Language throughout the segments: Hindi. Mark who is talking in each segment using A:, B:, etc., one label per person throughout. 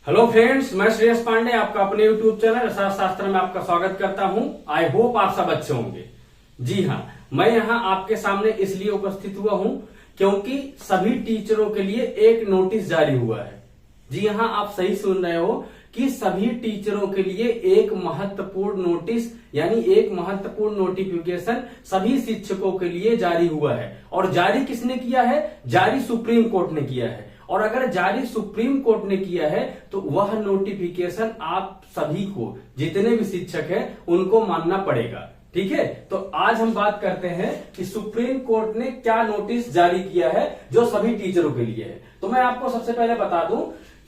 A: हेलो फ्रेंड्स, मैं श्रेयस पांडे आपका अपने यूट्यूब चैनल रसायनशास्त्र में आपका स्वागत करता हूं। आई होप आप सब अच्छे होंगे। जी हाँ, मैं यहाँ आपके सामने इसलिए उपस्थित हुआ हूं क्योंकि सभी टीचरों के लिए एक नोटिस जारी हुआ है। जी हाँ, आप सही सुन रहे हो कि सभी टीचरों के लिए एक महत्वपूर्ण नोटिस यानी एक महत्वपूर्ण नोटिफिकेशन सभी शिक्षकों के लिए जारी हुआ है। और जारी किसने किया है? जारी सुप्रीम कोर्ट ने किया है। और अगर जारी सुप्रीम कोर्ट ने किया है तो वह नोटिफिकेशन आप सभी को, जितने भी शिक्षक हैं, उनको मानना पड़ेगा। ठीक है, तो आज हम बात करते हैं कि सुप्रीम कोर्ट ने क्या नोटिस जारी किया है जो सभी टीचरों के लिए है। तो मैं आपको सबसे पहले बता दूं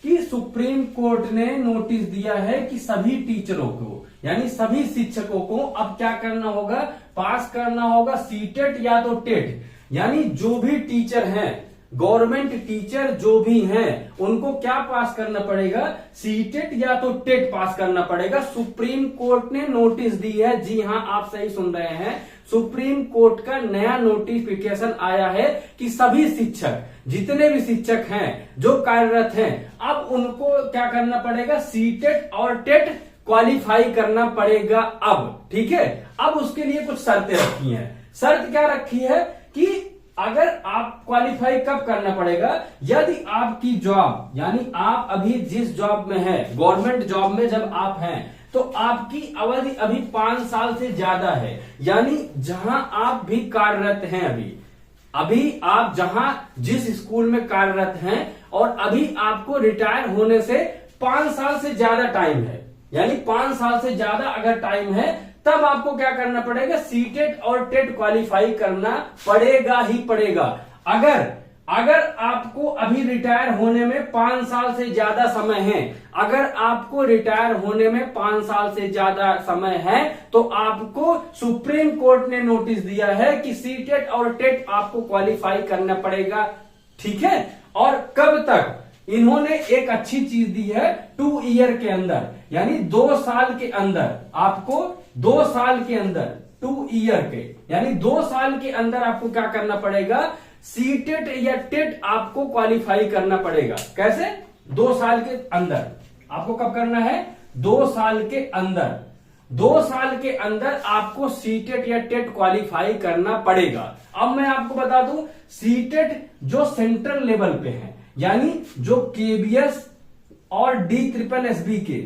A: कि सुप्रीम कोर्ट ने नोटिस दिया है कि सभी टीचरों को यानी सभी शिक्षकों को अब क्या करना होगा? पास करना होगा सीटेट या तो टेट। यानी जो भी टीचर हैं, गवर्नमेंट टीचर जो भी हैं, उनको क्या पास करना पड़ेगा? सीटेट या तो टेट पास करना पड़ेगा। सुप्रीम कोर्ट ने नोटिस दी है। जी हां, आप सही सुन रहे हैं, सुप्रीम कोर्ट का नया नोटिफिकेशन आया है कि सभी शिक्षक, जितने भी शिक्षक हैं जो कार्यरत हैं, अब उनको क्या करना पड़ेगा? सीटेट और टेट क्वालिफाई करना पड़ेगा अब। ठीक है, अब उसके लिए कुछ शर्तें रखी हैं। शर्त क्या रखी है कि अगर आप क्वालिफाई कब करना पड़ेगा? यदि आपकी जॉब यानी आप अभी जिस जॉब में है, गवर्नमेंट जॉब में जब आप हैं, तो आपकी अवधि अभी 5 साल से ज्यादा है। यानी जहां आप भी कार्यरत हैं, अभी आप जहां जिस स्कूल में कार्यरत हैं और अभी आपको रिटायर होने से 5 साल से ज्यादा टाइम है, यानी 5 साल से ज्यादा अगर टाइम है, तब आपको क्या करना पड़ेगा? सीटेट और टेट क्वालिफाई करना पड़ेगा ही पड़ेगा। अगर आपको अभी रिटायर होने में 5 साल से ज्यादा समय है, अगर आपको रिटायर होने में 5 साल से ज्यादा समय है, तो आपको सुप्रीम कोर्ट ने नोटिस दिया है कि सीटेट और टेट आपको क्वालिफाई करना पड़ेगा। ठीक है, और कब तक? इन्होंने एक अच्छी चीज दी है, 2 ईयर के अंदर, यानी 2 साल के अंदर आपको 2 साल के अंदर 2 ईयर के यानी 2 साल के अंदर आपको क्या करना पड़ेगा? सीटेट या टेट आपको क्वालिफाई करना पड़ेगा। कैसे? 2 साल के अंदर। आपको कब करना है? 2 साल के अंदर। 2 साल के अंदर आपको सीटेट या टेट क्वालिफाई करना पड़ेगा। अब मैं आपको बता दूं, सीटेट जो सेंट्रल लेवल पे है, यानी जो केबीएस और DSSB के,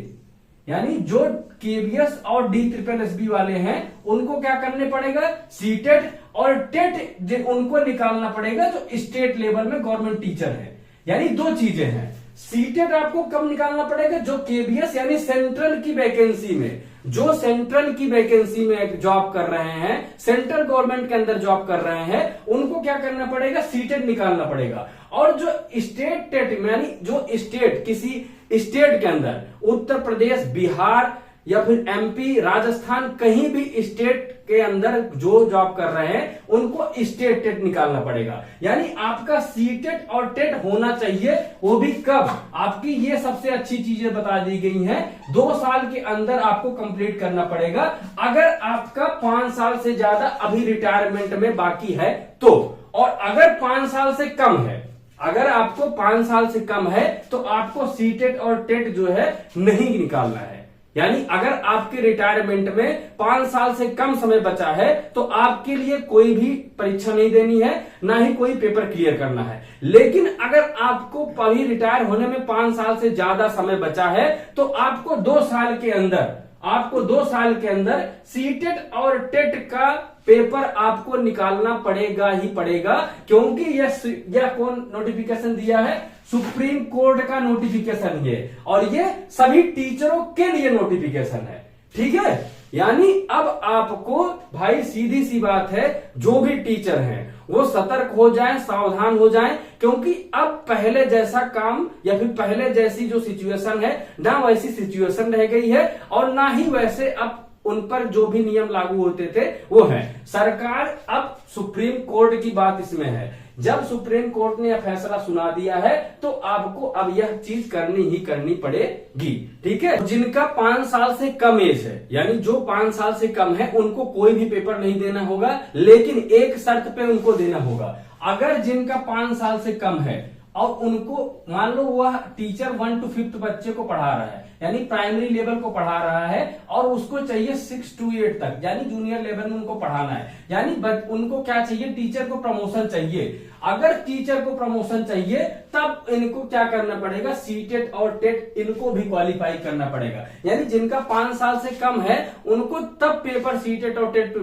A: यानी जो केबीएस और DSSB वाले हैं, उनको क्या करने पड़ेगा? सीटेट और टेट उनको निकालना पड़ेगा जो स्टेट लेवल में गवर्नमेंट टीचर है। यानी 2 चीजें हैं। सीटेट आपको कब निकालना पड़ेगा? जो केबीएस यानी सेंट्रल की वैकेंसी में, जो सेंट्रल की वैकेंसी में जॉब कर रहे हैं, सेंट्रल गवर्नमेंट के अंदर जॉब कर रहे हैं, उनको क्या करना पड़ेगा? सीटेट निकालना पड़ेगा। और जो स्टेट टेट यानी जो स्टेट, किसी स्टेट के अंदर, उत्तर प्रदेश, बिहार या फिर MP, राजस्थान, कहीं भी स्टेट के अंदर जो जॉब कर रहे हैं, उनको स्टेट टेट निकालना पड़ेगा। यानी आपका सीटेट और टेट होना चाहिए। वो भी कब? आपकी ये सबसे अच्छी चीजें बता दी गई हैं, 2 साल के अंदर आपको कंप्लीट करना पड़ेगा। अगर आपका 5 साल से ज्यादा अभी रिटायरमेंट में बाकी है तो, और अगर 5 साल से कम है, अगर आपको 5 साल से कम है, तो आपको सीटेट और टेट जो है नहीं निकालना है। यानी अगर आपके रिटायरमेंट में 5 साल से कम समय बचा है, तो आपके लिए कोई भी परीक्षा नहीं देनी है, ना ही कोई पेपर क्लियर करना है। लेकिन अगर आपको अभी रिटायर होने में 5 साल से ज्यादा समय बचा है, तो आपको 2 साल के अंदर सीटेट और टेट का पेपर आपको निकालना पड़ेगा ही पड़ेगा। क्योंकि यह कौन नोटिफिकेशन दिया है? सुप्रीम कोर्ट का नोटिफिकेशन ये, और ये सभी टीचरों के लिए नोटिफिकेशन है। ठीक है, यानी अब आपको भाई सीधी सी बात है, जो भी टीचर हैं वो सतर्क हो जाएं, सावधान हो जाएं, क्योंकि अब पहले जैसा काम या फिर पहले जैसी जो सिचुएशन है, ना वैसी सिचुएशन रह गई है, और ना ही वैसे अब उन पर जो भी नियम लागू होते थे वो है। सरकार, अब सुप्रीम कोर्ट की बात इसमें है, जब सुप्रीम कोर्ट ने यह फैसला सुना दिया है, तो आपको अब यह चीज करनी ही करनी पड़ेगी। ठीक है, जिनका 5 साल से कम एज है, यानी जो 5 साल से कम है, उनको कोई भी पेपर नहीं देना होगा, लेकिन एक शर्त पे उनको देना होगा। अगर जिनका 5 साल से कम है और उनको मान लो वह टीचर 1 to 5th बच्चे को पढ़ा रहा है, यानी प्राइमरी लेवल को पढ़ा रहा है, और उसको चाहिए 6 to 8 तक, यानी जूनियर लेवल में उनको पढ़ाना है। यानी उनको क्या चाहिए, टीचर को प्रमोशन चाहिए। अगर टीचर को प्रमोशन चाहिए तब इनको क्या करना पड़ेगा, सीटेट और टेट इनको भी क्वालिफाई करना पड़ेगा। यानी जिनका 5 साल से कम है उनको तब पेपर सीटेट और टेट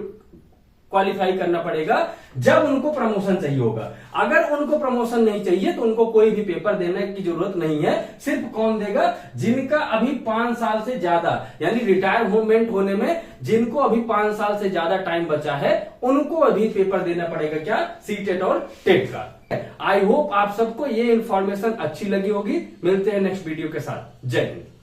A: क्वालिफाई करना पड़ेगा जब उनको प्रमोशन चाहिए होगा। अगर उनको प्रमोशन नहीं चाहिए तो उनको कोई भी पेपर देने की जरूरत नहीं है। सिर्फ कौन देगा, जिनका अभी 5 साल से ज्यादा, यानी रिटायरमेंट होने में जिनको अभी 5 साल से ज्यादा टाइम बचा है उनको अभी पेपर देना पड़ेगा, क्या, सीटेट और टेट का। आई होप आप सबको ये इंफॉर्मेशन अच्छी लगी होगी। मिलते हैं नेक्स्ट वीडियो के साथ। जय हिंद।